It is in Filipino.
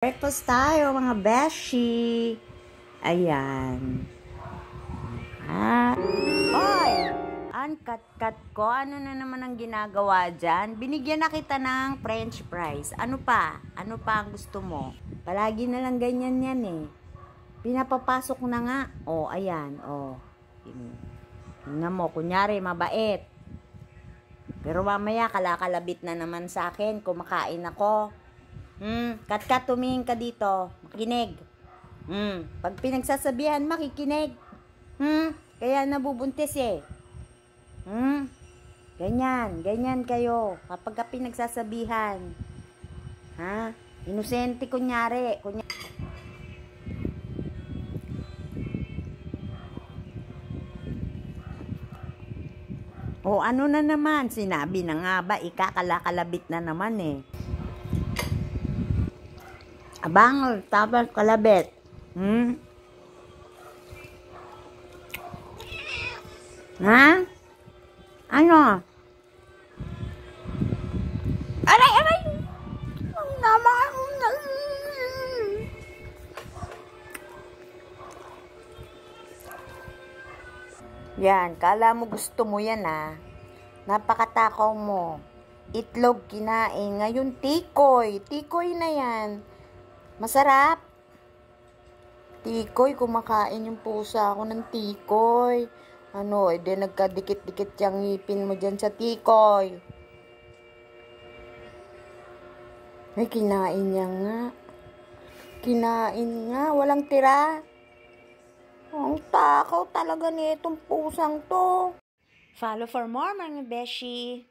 Breakfast tayo mga beshi. Ayan. Hoy! Cut ko. Ano na naman ang ginagawa dyan? Binigyan na kita ng french fries. Ano pa? Ano pa ang gusto mo? Palagi na lang ganyan yan eh. Pinapapasok na nga. Oh, ayan. Oh. Tingnan mo. Kunyari, mabait. Pero mamaya kalakalabit na naman sa akin. Kumakain ako. Kat, tumingin ka dito. Makinig. Pag pinagsasabihan, makikinig. Kaya nabubuntis eh. Ganyan kayo. Kapag ka pinagsasabihan. Ha? Inosente kunyari. O ano na naman? Sinabi na nga ba, ikakalakalabit na naman eh. Abang, tapos kalabit. Ha? Ano? Aray! Naman! Yan, kala mo gusto mo yan ah. Napakatakaw mo. Itlog kinain. Ngayon tikoy. Tikoy na yan. Masarap. Tikoy, kumakain yung pusa ako ng tikoy. Ano, edi nagkadikit-dikit yung ngipin mo dyan sa tikoy. Ay, kinain niya nga. Kinain nga, walang tira. Ang takaw talaga nitong pusang to. Follow for more mga beshi.